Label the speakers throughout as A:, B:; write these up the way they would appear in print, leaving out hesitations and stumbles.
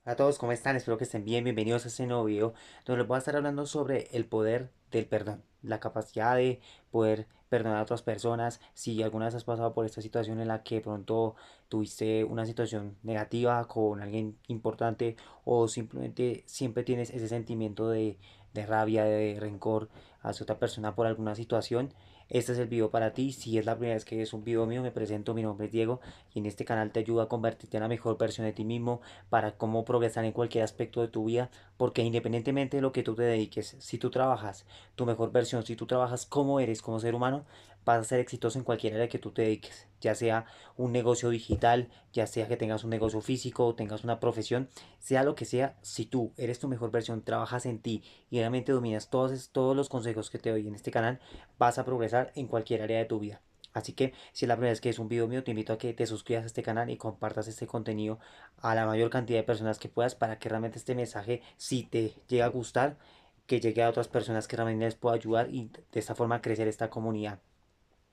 A: Hola a todos, ¿cómo están? Espero que estén bien. Bienvenidos a este nuevo video donde les voy a estar hablando sobre el poder del perdón, la capacidad de poder perdonar a otras personas. Si alguna vez has pasado por esta situación en la que de pronto tuviste una situación negativa con alguien importante o simplemente siempre tienes ese sentimiento de rabia, de rencor hacia otra persona por alguna situación. Este es el video para ti. Si es la primera vez que ves un video mío, me presento, mi nombre es Diego y en este canal te ayudo a convertirte en la mejor versión de ti mismo para cómo progresar en cualquier aspecto de tu vida, porque independientemente de lo que tú te dediques, si tú trabajas tu mejor versión, si tú trabajas como eres como ser humano, vas a ser exitoso en cualquier área que tú te dediques, ya sea un negocio digital, ya sea que tengas un negocio físico o tengas una profesión, sea lo que sea, si tú eres tu mejor versión, trabajas en ti y realmente dominas todos los consejos que te doy en este canal, vas a progresar en cualquier área de tu vida. Así que si es la primera vez que es un video mío, te invito a que te suscribas a este canal y compartas este contenido a la mayor cantidad de personas que puedas para que realmente este mensaje, si te llega a gustar, que llegue a otras personas que realmente les pueda ayudar y de esta forma crecer esta comunidad.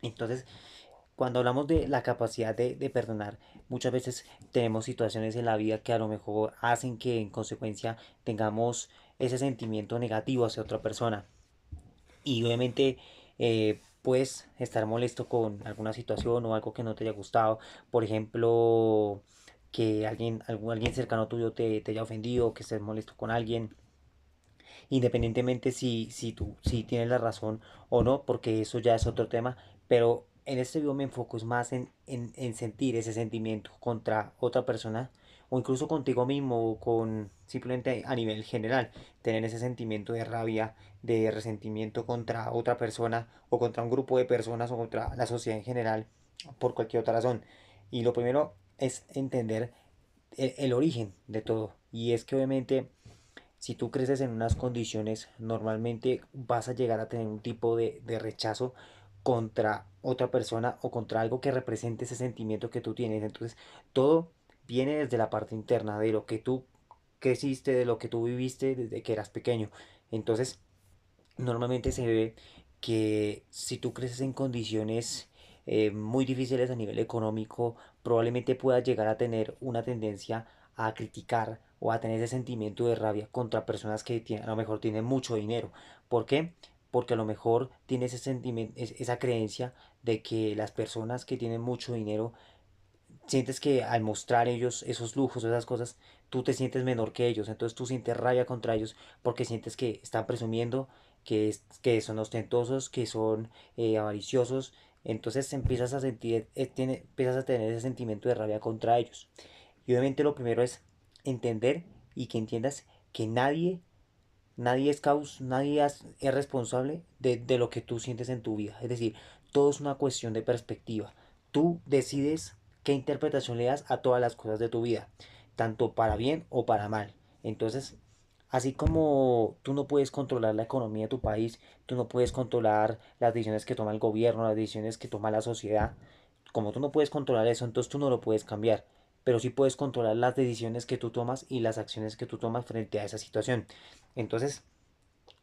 A: Entonces, cuando hablamos de la capacidad de perdonar, muchas veces tenemos situaciones en la vida que a lo mejor hacen que en consecuencia tengamos ese sentimiento negativo hacia otra persona. Y obviamente puedes estar molesto con alguna situación o algo que no te haya gustado. Por ejemplo, que alguien cercano tuyo te haya ofendido, que estés molesto con alguien, independientemente si tienes la razón o no, porque eso ya es otro tema. Pero en este video me enfoco es más en sentir ese sentimiento contra otra persona o incluso contigo mismo o con simplemente a nivel general, tener ese sentimiento de rabia, de resentimiento contra otra persona o contra un grupo de personas o contra la sociedad en general por cualquier otra razón. Y lo primero es entender el origen de todo. Y es que obviamente si tú creces en unas condiciones, normalmente vas a llegar a tener un tipo de rechazo contra otra persona o contra algo que represente ese sentimiento que tú tienes. Entonces, todo viene desde la parte interna, de lo que tú creciste, de lo que tú viviste desde que eras pequeño. Entonces, normalmente se ve que si tú creces en condiciones muy difíciles a nivel económico, probablemente puedas llegar a tener una tendencia a criticar o a tener ese sentimiento de rabia contra personas que a lo mejor tienen mucho dinero. ¿Por qué? Porque a lo mejor tienes ese sentimiento, esa creencia de que las personas que tienen mucho dinero sientes que al mostrar ellos esos lujos o esas cosas, tú te sientes menor que ellos, entonces tú sientes rabia contra ellos porque sientes que están presumiendo, que son ostentosos, que son avariciosos, entonces empiezas a sentir, empiezas a tener ese sentimiento de rabia contra ellos. Y obviamente lo primero es entender y que entiendas que nadie es responsable de lo que tú sientes en tu vida. Es decir, todo es una cuestión de perspectiva. Tú decides qué interpretación le das a todas las cosas de tu vida, tanto para bien o para mal. Entonces, así como tú no puedes controlar la economía de tu país, tú no puedes controlar las decisiones que toma el gobierno, las decisiones que toma la sociedad, como tú no puedes controlar eso, entonces tú no lo puedes cambiar. Pero sí puedes controlar las decisiones que tú tomas y las acciones que tú tomas frente a esa situación. Entonces,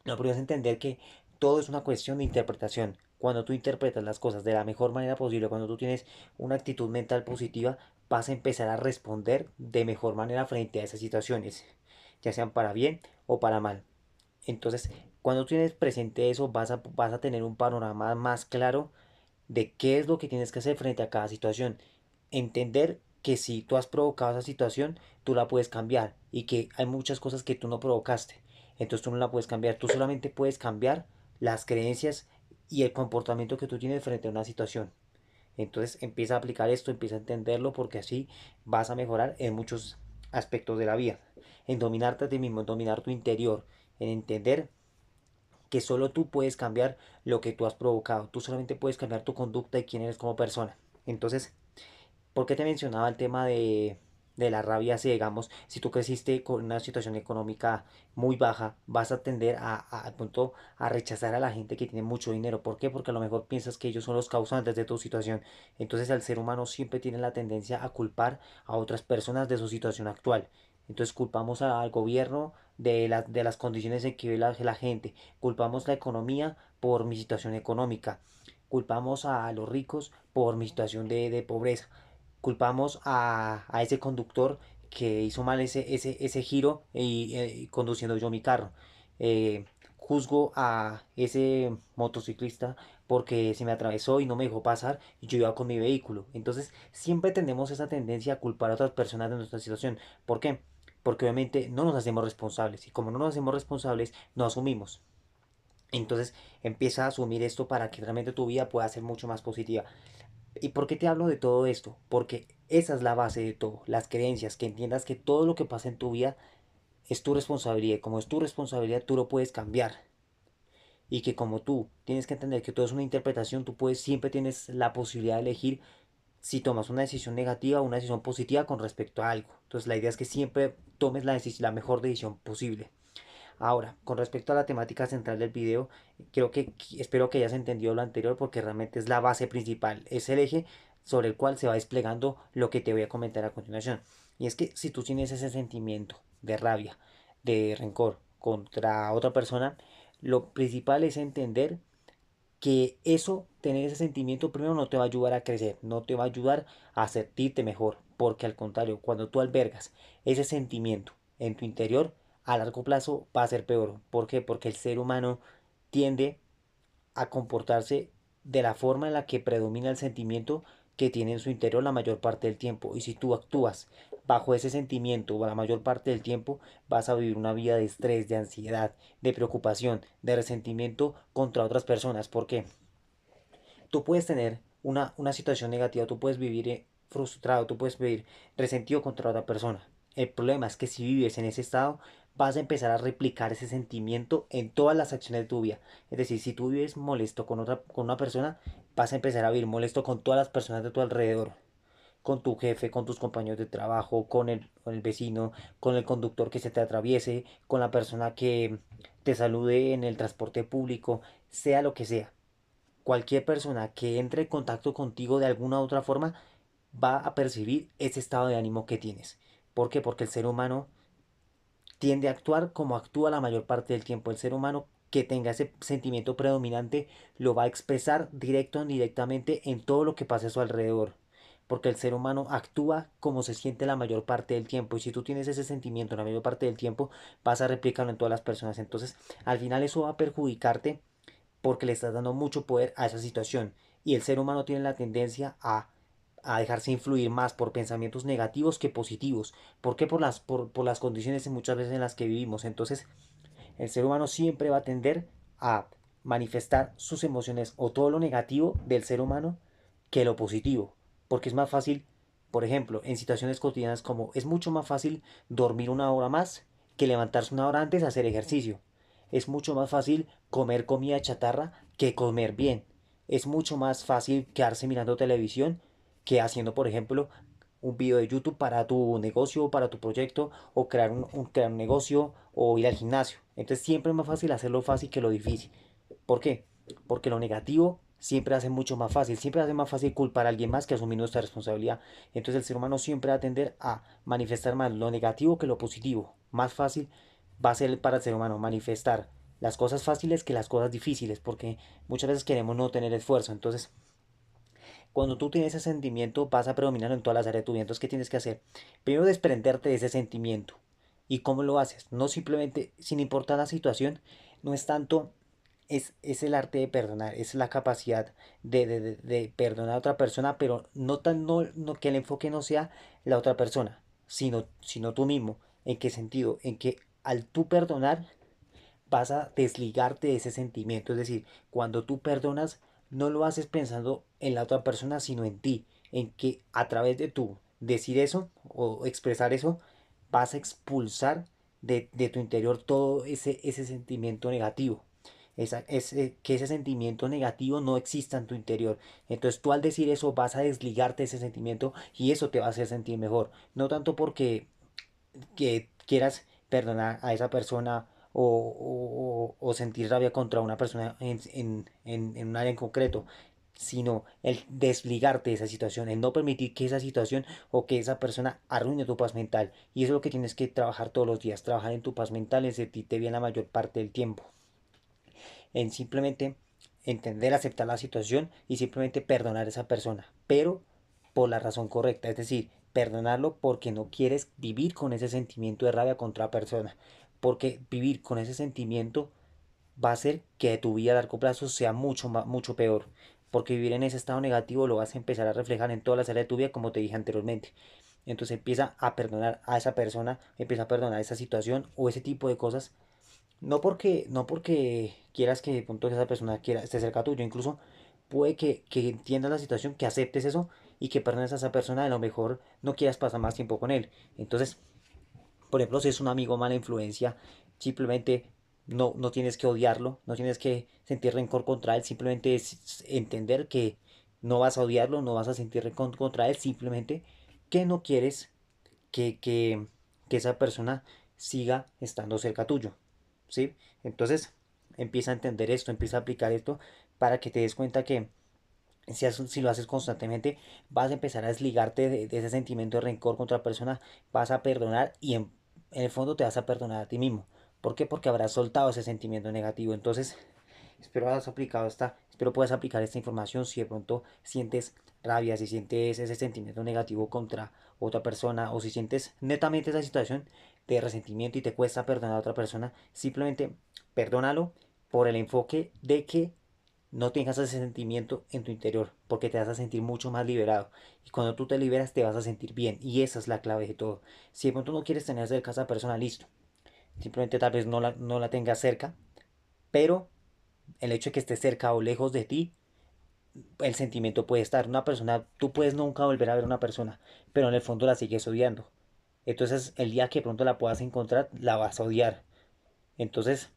A: no podrías entender que todo es una cuestión de interpretación. Cuando tú interpretas las cosas de la mejor manera posible, cuando tú tienes una actitud mental positiva, vas a empezar a responder de mejor manera frente a esas situaciones, ya sean para bien o para mal. Entonces, cuando tienes presente eso, vas a tener un panorama más claro de qué es lo que tienes que hacer frente a cada situación. Entender que si tú has provocado esa situación, tú la puedes cambiar y que hay muchas cosas que tú no provocaste. Entonces tú no la puedes cambiar. Tú solamente puedes cambiar las creencias y el comportamiento que tú tienes frente a una situación. Entonces empieza a aplicar esto, empieza a entenderlo porque así vas a mejorar en muchos aspectos de la vida. En dominarte a ti mismo, en dominar tu interior, en entender que solo tú puedes cambiar lo que tú has provocado. Tú solamente puedes cambiar tu conducta y quién eres como persona. Entonces, ¿por qué te mencionaba el tema de la rabia? Si digamos, si tú creciste con una situación económica muy baja, vas a tender a punto a rechazar a la gente que tiene mucho dinero. ¿Por qué? Porque a lo mejor piensas que ellos son los causantes de tu situación. Entonces el ser humano siempre tiene la tendencia a culpar a otras personas de su situación actual. Entonces culpamos al gobierno de las condiciones en que vive la gente. Culpamos la economía por mi situación económica. Culpamos a los ricos por mi situación de pobreza. Culpamos a ese conductor que hizo mal ese giro y conduciendo yo mi carro. Juzgo a ese motociclista porque se me atravesó y no me dejó pasar y yo iba con mi vehículo. Entonces siempre tenemos esa tendencia a culpar a otras personas de nuestra situación. ¿Por qué? Porque obviamente no nos hacemos responsables y como no nos hacemos responsables, no asumimos. Entonces empieza a asumir esto para que realmente tu vida pueda ser mucho más positiva. ¿Y por qué te hablo de todo esto? Porque esa es la base de todo, las creencias, que entiendas que todo lo que pasa en tu vida es tu responsabilidad y como es tu responsabilidad tú lo puedes cambiar y que como tú tienes que entender que todo es una interpretación, tú puedes siempre tienes la posibilidad de elegir si tomas una decisión negativa o una decisión positiva con respecto a algo. Entonces la idea es que siempre tomes la mejor decisión posible. Ahora, con respecto a la temática central del video, espero que hayas entendido lo anterior porque realmente es la base principal, es el eje sobre el cual se va desplegando lo que te voy a comentar a continuación. Y es que si tú tienes ese sentimiento de rabia, de rencor contra otra persona, lo principal es entender que eso, tener ese sentimiento primero no te va a ayudar a crecer, no te va a ayudar a sentirte mejor, porque al contrario, cuando tú albergas ese sentimiento en tu interior, a largo plazo va a ser peor. ¿Por qué? Porque el ser humano tiende a comportarse de la forma en la que predomina el sentimiento que tiene en su interior la mayor parte del tiempo. Y si tú actúas bajo ese sentimiento la mayor parte del tiempo, vas a vivir una vida de estrés, de ansiedad, de preocupación, de resentimiento contra otras personas. ¿Por qué? Tú puedes tener una situación negativa, tú puedes vivir frustrado, tú puedes vivir resentido contra otra persona. El problema es que si vives en ese estado, vas a empezar a replicar ese sentimiento en todas las acciones de tu vida. Es decir, si tú vives molesto con una persona, vas a empezar a vivir molesto con todas las personas de tu alrededor. Con tu jefe, con tus compañeros de trabajo, con el vecino, con el conductor que se te atraviese, con la persona que te salude en el transporte público, sea lo que sea. Cualquier persona que entre en contacto contigo de alguna u otra forma va a percibir ese estado de ánimo que tienes. ¿Por qué? Porque el ser humano tiende a actuar como actúa la mayor parte del tiempo. El ser humano que tenga ese sentimiento predominante lo va a expresar directo o indirectamente en todo lo que pase a su alrededor. Porque el ser humano actúa como se siente la mayor parte del tiempo. Y si tú tienes ese sentimiento la mayor parte del tiempo, vas a replicarlo en todas las personas. Entonces, al final eso va a perjudicarte porque le estás dando mucho poder a esa situación. Y el ser humano tiene la tendencia a dejarse influir más por pensamientos negativos que positivos. ¿Por qué? Por las condiciones muchas veces en las que vivimos. Entonces, el ser humano siempre va a tender a manifestar sus emociones o todo lo negativo del ser humano que lo positivo. Porque es más fácil, por ejemplo, en situaciones cotidianas como es mucho más fácil dormir una hora más que levantarse una hora antes a hacer ejercicio. Es mucho más fácil comer comida chatarra que comer bien. Es mucho más fácil quedarse mirando televisión que haciendo, por ejemplo, un video de YouTube para tu negocio, para tu proyecto, o crear un negocio, o ir al gimnasio. Entonces siempre es más fácil hacerlo fácil que lo difícil. ¿Por qué? Porque lo negativo siempre hace mucho más fácil, siempre hace más fácil culpar a alguien más que asumir nuestra responsabilidad. Entonces el ser humano siempre va a tender a manifestar más lo negativo que lo positivo. Más fácil va a ser para el ser humano manifestar las cosas fáciles que las cosas difíciles, porque muchas veces queremos no tener esfuerzo. Entonces, cuando tú tienes ese sentimiento, vas a predominar en todas las áreas de tu vida. Entonces, ¿qué tienes que hacer? Primero, desprenderte de ese sentimiento. ¿Y cómo lo haces? No simplemente, sin importar la situación, no es tanto, es el arte de perdonar, es la capacidad de perdonar a otra persona, pero no que el enfoque no sea la otra persona, sino tú mismo. ¿En qué sentido? En que al tú perdonar, vas a desligarte de ese sentimiento. Es decir, cuando tú perdonas, no lo haces pensando en la otra persona, sino en ti. En que a través de tú decir eso o expresar eso, vas a expulsar de tu interior todo ese sentimiento negativo. Que ese sentimiento negativo no exista en tu interior. Entonces tú al decir eso vas a desligarte de ese sentimiento y eso te va a hacer sentir mejor. No tanto porque que quieras perdonar a esa persona o sentir rabia contra una persona en un área en concreto, sino el desligarte de esa situación, el no permitir que esa situación o que esa persona arruine tu paz mental. Y eso es lo que tienes que trabajar todos los días, trabajar en tu paz mental, en sentirte bien la mayor parte del tiempo, en simplemente entender, aceptar la situación y simplemente perdonar a esa persona, pero por la razón correcta, es decir, perdonarlo porque no quieres vivir con ese sentimiento de rabia contra la persona. Porque vivir con ese sentimiento va a hacer que tu vida a largo plazo sea mucho peor. Porque vivir en ese estado negativo lo vas a empezar a reflejar en todas las áreas de tu vida, como te dije anteriormente. Entonces empieza a perdonar a esa persona, empieza a perdonar esa situación o ese tipo de cosas. No porque quieras que de pronto esa persona quiera, esté cerca tuyo, incluso puede que entiendas la situación, que aceptes eso y que perdones a esa persona, a lo mejor no quieras pasar más tiempo con él. Entonces, por ejemplo, si es un amigo mala influencia, simplemente no tienes que odiarlo, no tienes que sentir rencor contra él, simplemente es entender que no vas a odiarlo, no vas a sentir rencor contra él, simplemente que no quieres que, que, que esa persona siga estando cerca tuyo, ¿sí? Entonces, empieza a entender esto, empieza a aplicar esto para que te des cuenta que si lo haces constantemente, vas a empezar a desligarte de ese sentimiento de rencor contra la persona, vas a perdonar y en el fondo te vas a perdonar a ti mismo. ¿Por qué? Porque habrás soltado ese sentimiento negativo. Entonces, espero puedas aplicar esta información si de pronto sientes rabia, si sientes ese sentimiento negativo contra otra persona o si sientes netamente esa situación de resentimiento y te cuesta perdonar a otra persona, simplemente perdónalo por el enfoque de que no tengas ese sentimiento en tu interior, porque te vas a sentir mucho más liberado. Y cuando tú te liberas, te vas a sentir bien. Y esa es la clave de todo. Si de pronto no quieres tener cerca a esa persona, listo. Simplemente tal vez no la tengas cerca, pero el hecho de que esté cerca o lejos de ti, el sentimiento puede estar. Una persona, tú puedes nunca volver a ver a una persona, pero en el fondo la sigues odiando. Entonces, el día que pronto la puedas encontrar, la vas a odiar. Entonces,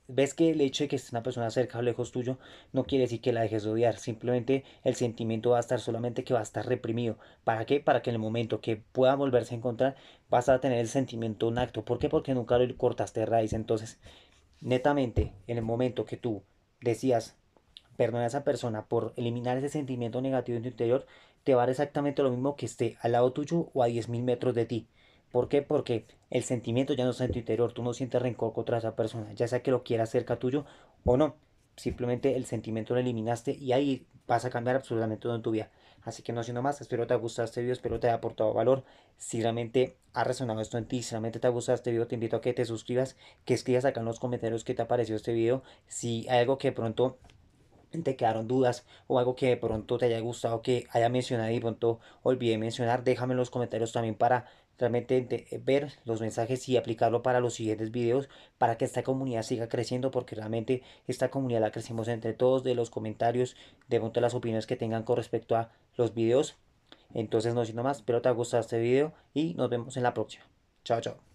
A: ves que el hecho de que esté una persona cerca o lejos tuyo no quiere decir que la dejes de odiar. Simplemente el sentimiento va a estar solamente que va a estar reprimido. ¿Para qué? Para que en el momento que pueda volverse a encontrar vas a tener el sentimiento intacto. ¿Por qué? Porque nunca lo cortaste de raíz. Entonces, netamente, en el momento que tú decías perdonar a esa persona por eliminar ese sentimiento negativo en tu interior, te va a dar exactamente lo mismo que esté al lado tuyo o a 10.000 metros de ti. ¿Por qué? Porque el sentimiento ya no está en tu interior, tú no sientes rencor contra esa persona, ya sea que lo quieras cerca tuyo o no. Simplemente el sentimiento lo eliminaste y ahí vas a cambiar absolutamente todo en tu vida. Así que no siendo más, espero te haya gustado este video, espero te haya aportado valor. Si realmente ha resonado esto en ti, si realmente te ha gustado este video, te invito a que te suscribas, que escribas acá en los comentarios qué te ha parecido este video. Si hay algo que de pronto te quedaron dudas o algo que de pronto te haya gustado que haya mencionado y de pronto olvidé mencionar, déjame en los comentarios también para realmente ver los mensajes y aplicarlo para los siguientes videos para que esta comunidad siga creciendo, porque realmente esta comunidad la crecimos entre todos, de los comentarios, de pronto las opiniones que tengan con respecto a los videos. Entonces no siendo más, espero te haya gustado este video y nos vemos en la próxima. Chao, chao.